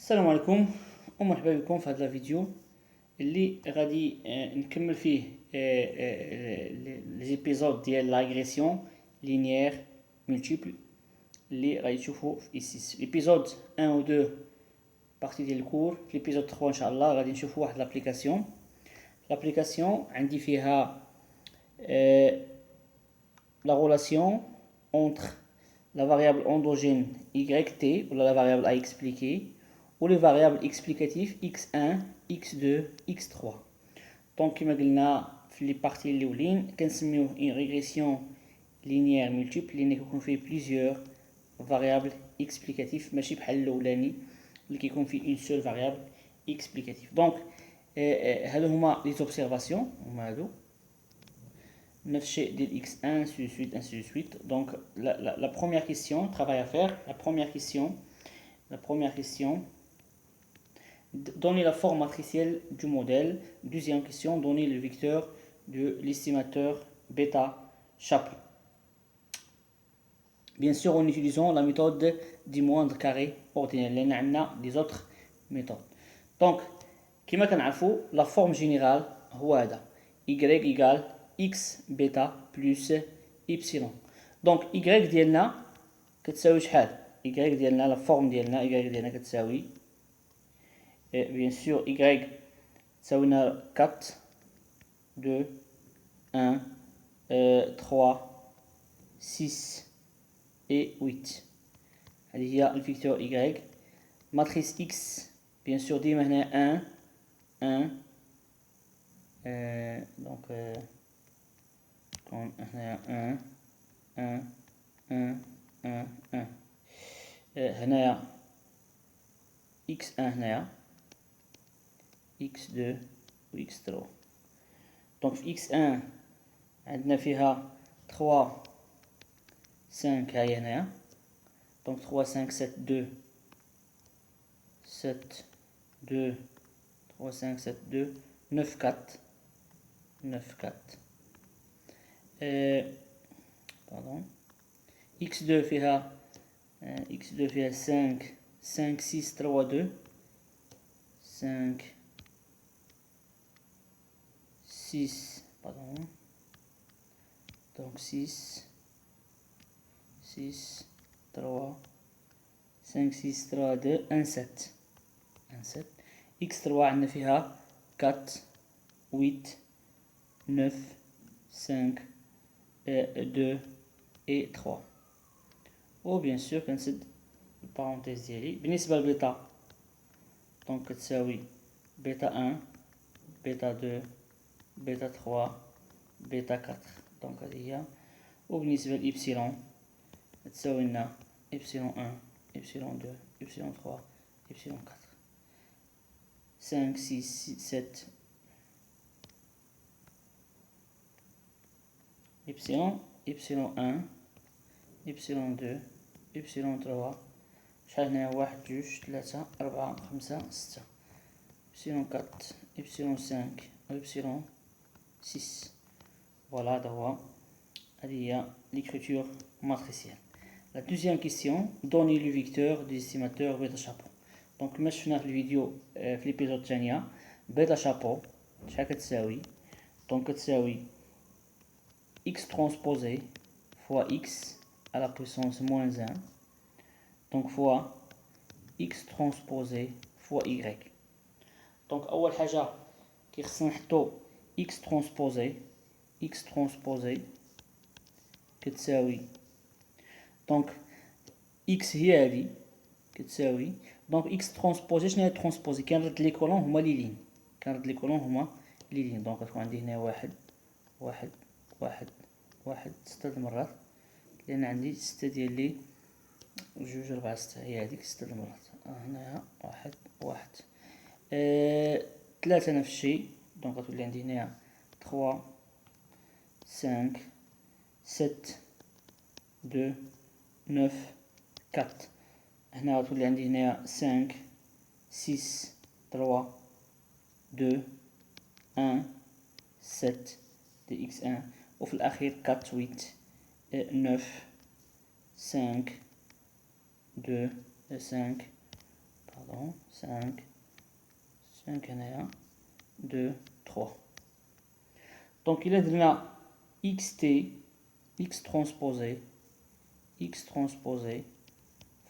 السلام عليكم ومرحبا بكم في هذا الفيديو اللي غادي نكمل فيه لي زيبيزود ديال لاغريسيون لينيير مولتيبل اللي غادي تشوفوا في اس6 ليبيزود 1 و 2 بارتي ديال الكور. في ليبيزود 3 ان شاء الله غادي نشوفوا واحد لابليكاسيون عندي فيها la relation entre la variable endogène yt ou la variable à expliquer ou les variables explicatives x1, x2, x3. Donc كما قلنا في لي بارتي الاولين كنسميوه une régression linéaire multiple اللي كيكون فيه plusieurs variables explicatives ماشي بحال الاولاني اللي كيكون فيه une seule variable explicative. Donc هادو هما لي زوبسيرفاسيون هما هادو نفس الشيء ديال x1 ainsi de suite ainsi de suite. Donc la première question, travail à faire, la première question, donner la forme matricielle du modèle. Deuxième question, donner le vecteur de l'estimateur bêta chapeau. Bien sûr, en utilisant la méthode du moindre carré ordinaire. لأن عندنا des autres méthodes. Donc كما كنعرفوا la forme générale هو هذا y égale x bêta plus y. Donc y ديالنا كتساوي شحال؟ y ديالنا لا فورم ديالنا y ديالنا كتساوي bien sûr y تساوي لنا 4 2 1 3 6 et 8. هذه هي الفيكتور y. matrice x bien sûr ديما هنا 1 donc هنا 1 هنايا x1 هنايا x2 و x3. دونك في x1 عندنا فيها 3 5 هاهي هنايا دونك 3 5 7 2 7 2 3 5 7 2 9 4 pardon. x2 فيها 5 6 3 2 5 6 pardon donc 6 3 5 6 3 2 1 7 x3 عندنا فيها 4 8 9 5 2 et 3. و bien sûr كنسد البارونتيز ديالي بالنسبه لبيتا دونك كتساوي بيتا 1 بيتا 2 بيتا 3 بيتا 4 دونك هذه هي. وبالنسبه لإبسيلون كتساوي لنا إبسيلون 1 إبسيلون 2 إبسيلون 3 إبسيلون 4 5 6 7 إبسيلون 1 إبسيلون 2 إبسيلون 3 شحال هنايا 1 2 3 4 5 6 إبسيلون 4 إبسيلون 5 إبسيلون 6. Voilà هذا هو هذه هي l'écriture matricielle. La deuxième question, donner le vecteur du estimateur bêta chapeau. Donc كما شفنا في الفيديو في الابيزود الثانية بيتا شابو شحال كتساوي؟ دونك كتساوي x transposé fois x à la puissance moins 1 donc fois x transposé fois y. donc أول حاجة كيخصنا نحطو x transposé كتساوي donc x هي هذه كتساوي donc x transposé. شنو هي transposé؟ كنرد لي كولون هما لي لين دونك غتكون عندي هنا واحد 6 المرات لان عندي 6 ديال لي 2 4 6 هي هذيك 6 المرات. هنايا واحد 3 نفس الشيء دونك غتولي عندي هنايا 3 5 7 2 9 4. هنا غتولي عندي هنايا 5 6 3 2 1 7 دي x1 وفي الأخير 4 8 9 5 2 5 pardon 5 5 هنايا 2 3. دونك إلا درنا إكس تي إكس ترونسبوزي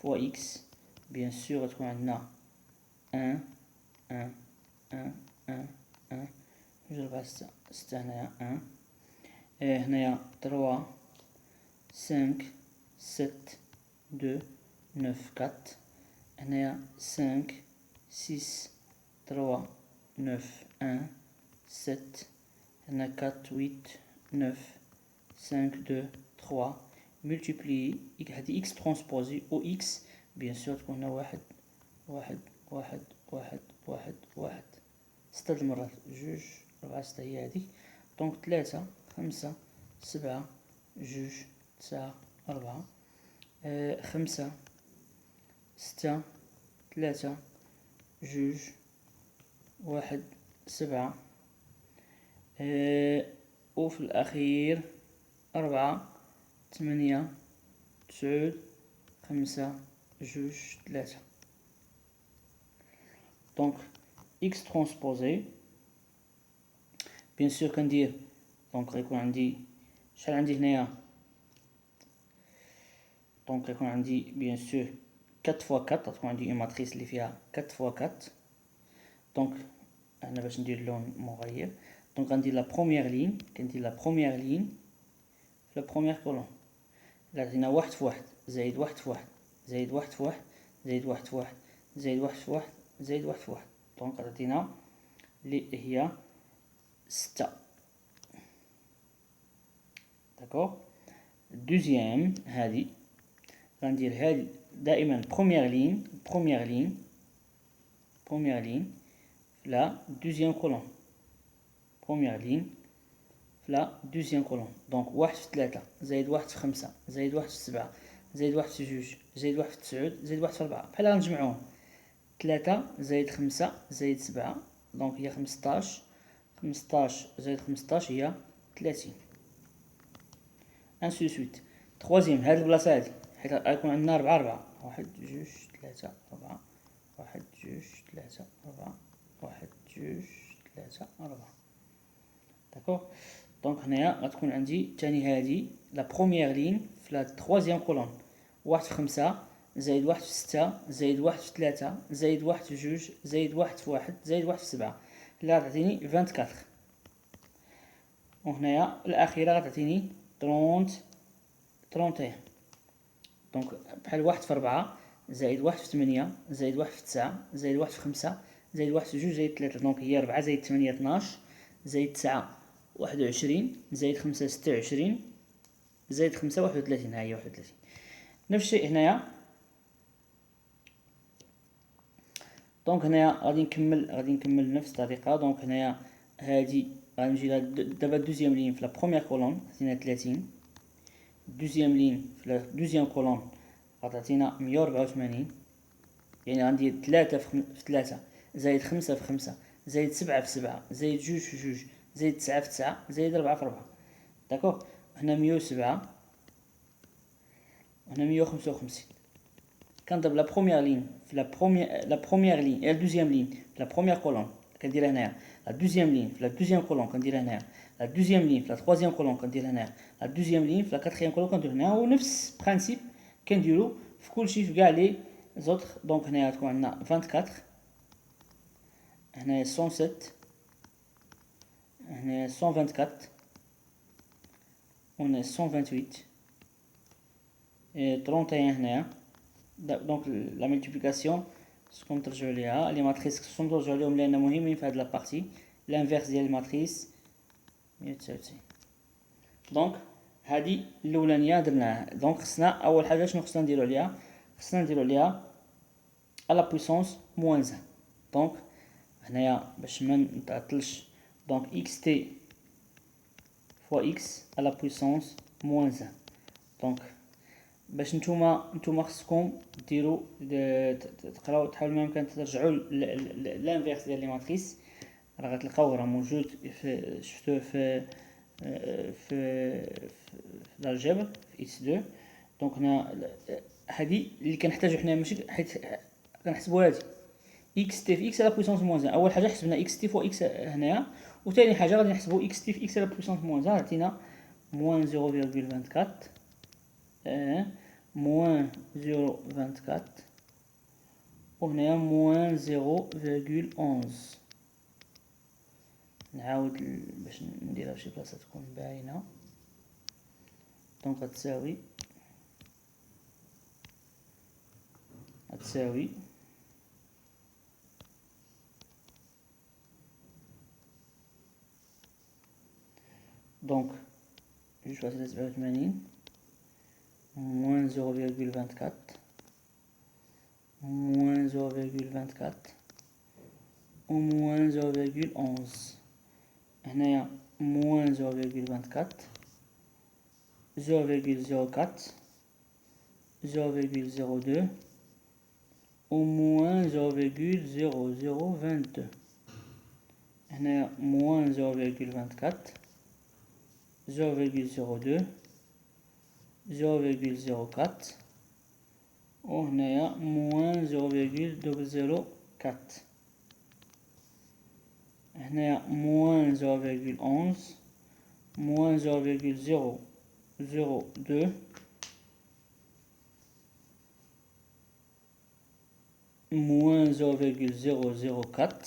فوا إكس، بيان سور غتكون عندنا 1 1 1 1 1 جوج 4 6 6 هنايا 1. هنايا 3 5 7 2 9 4. هنايا 5 6 3 9 1 7. هنا 4 8 9 5 2 3 ملتيبلي هادي إكس ترونسبوزي أو إكس، بيان سور تكون هنا 1 1 1 1 1 1 6 المرات، جوج 4 6 هي هاديك. دونك 3 5 7 جوج 9 4 5 6 3 جوج 1 7. وفي الأخير 4 8 9 5 جوج 3. دونك إكس ترونسبوزي بيان سور كندير، دونك غيكون عندي شحال عندي هنايا، دونك غيكون عندي بيان سور 4 فوا 4، غتكون عندي اون ماتريس اللي فيها 4 فوا 4. دونك هنا باش ندير اللون مغير، دونك غندير لا بروميير لين، كندير لا بروميير لين في لا بروميير كولون، عطينا 1 في 1 زائد 1 في 1 زائد 1 في 1 زائد 1 في 1 زائد 1 في 1 زائد 1 في 1. دونك عطينا اللي هي 6. داكوغ. دوزيام هادي غندير هادي دائما بروميير لين في لا دوزيام كولون، بروميير لين في لا دوزيام كولون. دونك 1 في 3 زائد 1 في 5 زائد 1 في 7 زائد 1 في 2 زائد 1 في 9 زائد 1 في 4. بحال غنجمعوهم 3 زائد 5 زائد 7، دونك هي 15 زائد 15 هي 30. انسو سويت. تخوازيام هاد البلاصه هادي حيت غيكون عندنا 4 4 1 2 3 4 1 2 3 4 1 2 3 4. داكوغ. دونك هنايا غتكون عندي تاني هادي لا بروميير لين في لا تخوازيام كولون، 1 في 5 زائد 1 في 6 زائد 1 في 3 زائد 1 في 2 زائد 1 في 1 زائد 1 في 7 اللي غتعطيني 24. وهنايا الأخيرة غتعطيني 31. دونك بحال 1 في 4 زائد 1 في 8 زائد 1 في 9 زائد 1 في 5 زائد 1 في 2 زائد 3. دونك هي 4 زائد 8 12 زائد 9 21 زائد 5 26 زائد 5 31. ها هي 31. نفس الشيء هنايا. دونك هنايا غادي نكمل نفس الطريقه. دونك هنايا هادي غنجي دابا دوزيام لين في لا بروميير كولون عطينا 30، دوزيام لين في لا دوزيام كولون غتعطينا 184، يعني غندير 3 في 3 زائد 5 في 5 زائد 7 في 7 زائد 2 في 2 زائد 9 في 9 زائد 4 في 4. داكوغ. هنا 107 هنا 155. كنضرب لا بروميير لين في لا بروميير لين لا دوزيام لين في لا بروميير كولون كنديرها هنايا، لا دوزيام لين في لا دوزيام كولون كنديرها هنايا، لا دوزيام لين في لا تروازيام كولون كنديرها هنايا، لا دوزيام لين في لا كاتريام كولون كنديرها هنايا. ونفس برانسيب كنديرو في كلشي في كاع لي زوطخ. دونك هنايا تكون عندنا 24، هنايا 107، هنايا 124 وهنا 128 31 هنايا. دونك لا ملتيبليكاسيون خصكم ترجعوا ليها، لي ماتريس خصكم ترجعوا لهم لان مهمين في هاد لابارتي. لانفيرس ديال الماتريس 199. دونك هادي الاولانيه درناها. دونك خصنا اول حاجه شنو خصنا نديرو عليها؟ خصنا نديرو عليها على بويسونس موان 1. دونك هنايا باش ما نتعطلش، دونك اكس تي فوا اكس على بويسونس موان 1. دونك باش نتوما خصكم ديروا تقراو تحاولوا ما يمكن ترجعوا لانفيرس ديال لي ماتريس، راه غتلقاو راه موجود شفتوه في الالجبر في اكس 2. دونك هنا هذه اللي كنحتاجو حنا، ماشي حيت كنحسبوا هذه اكس تي في اكس على بويسونس موان 1. اول حاجه حسبنا اكس تي فوا اكس هنايا، وثاني حاجه غادي نحسبوا اكس تي في اكس على بويسونس موان 1 عطينا موان 0.24 موان 0.24 وهنايا موان 0.11. نعاود باش نديرها فشي بلاصه تكون باينه. دونك غتساوي دونك 2.87 moins 0,24 moins 0,24 و moins 0,11. هنايا moins 0,24 0,04 0,02 و moins 0,0022. هنايا moins 0,24 0,02 0,04 وهنايا موان 0,004. هنايا موان 0,11 موان 0,002 موان 0,004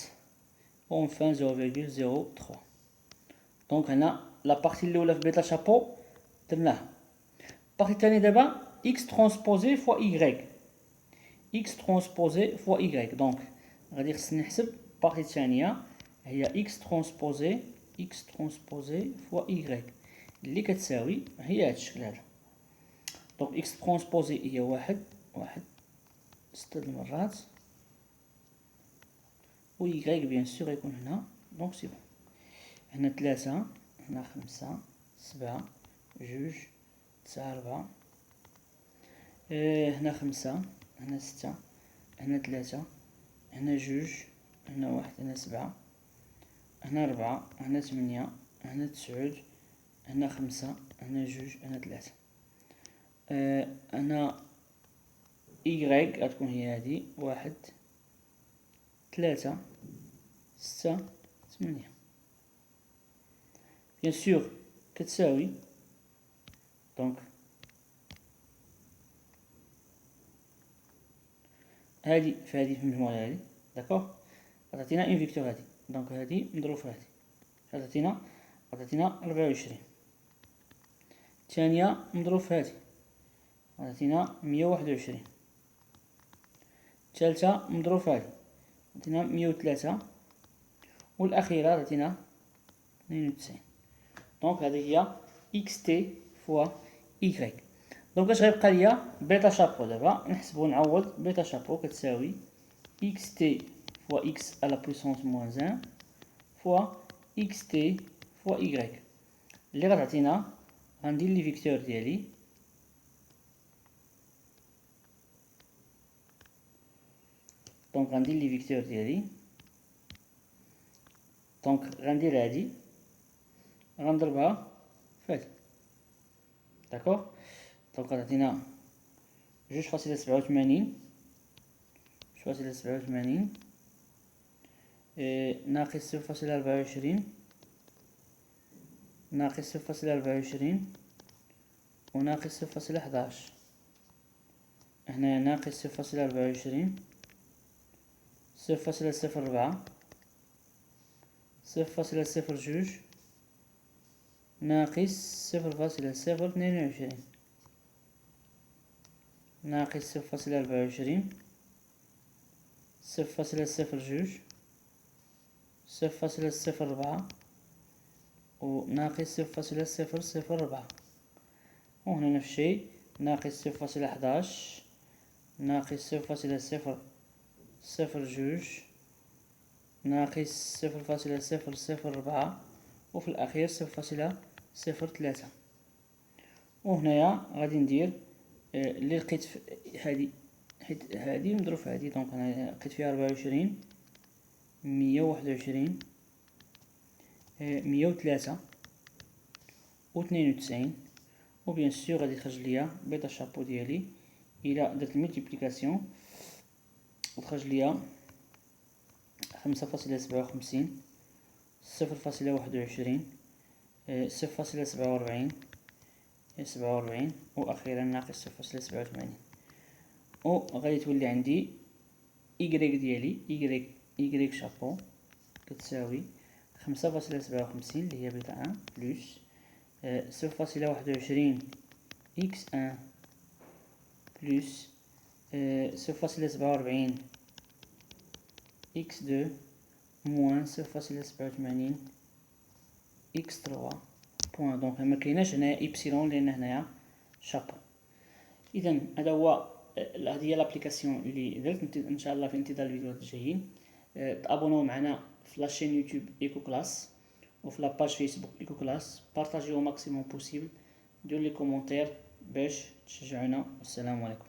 وانفان 0,03. دونك هنا لابارتي الاولى في بيتا شابو درناها. البارتي الثانيه دابا x ترونسبوزي فوا y x ترونسبوزي فوا y. دونك غادي خصني نحسب البارتي الثانيه هي x ترونسبوزي فوا y اللي كتساوي هي هاد الشكل هذا. دونك x ترونسبوزي هي واحد 6 المرات و y بيان سور يكون هنا. دونك سي بون. هنا 3 هنا 5 7 2 9 4 هنا 5 هنا 6 هنا 3 هنا 2 هنا 1 هنا 7 هنا 4 هنا 8 هنا 9 هنا 5 هنا 2 هنا 3. هنا y غتكون هي هادي 1 3 6 8 بيان سور كتساوي. دونك هادي في هادي في المجموعة هادي داكوغ غتعطينا اون فيكتور هادي. دونك هادي نضرب في هادي غتعطينا 24. الثانية نضرب في هادي غتعطينا 121. الثالثة نضرب في هادي غتعطينا 103 والأخيرة غتعطينا 92. دونك هذه هي اكس تي فوا y. دونك اش غيبقى ليا بيتا شابو. دابا نحسبو نعوض بيتا شابو كتساوي اكس تي فوا اكس على بويسونس موان 1 فوا اكس تي فوا y اللي غتعطينا. غندير لي فيكتور ديالي دونك غندير هادي غنضربها في هادي داكوغ. دونك غتعطينا 2.87 ناقص 0.24 ناقص 0.24 وناقص 0.11. هنا ناقص 0.24 0.04 0.02 ناقص 0.022 ناقص 0.24 0.02 0.04 وناقص 0.004 وهنا نفس الشيء ناقص 0.11 ناقص 0.002 ناقص 0.004 وفي الأخير 0.03. وهنايا غادي ندير اللي لقيت هادي حيت هادي نضرب في هادي. دونك انا لقيت فيها 24 121 103 و 92 وبيان سور غادي يخرج ليا بيتا شابو ديالي الى درت الملتيبليكاسيون وتخرج ليا 5.57 0.21 0.47 47 واخيرا ناقص 0.87 وغادي تولي عندي إيكغيك ديالي إيكغيك شابو كتساوي 5.57 اللي هي بيتا 1 بلس 0.21 x1 بلس 0.47 x2 موان 0.87 x3 بوان. دونك مكايناش هنايا إبسيلون لأن هنايا شابو. إذا هذا هو هذه هي لابليكاسيون اللي درت. ان شاء الله في انتظار الفيديوهات الجايين. تابونوا معنا في لاشين يوتيوب ايكو كلاس وفي لاباج فيسبوك ايكو كلاس. بارطاجيو ماكسيموم بوسيبل، ديروا لي كومونتير باش تشجعونا. والسلام عليكم.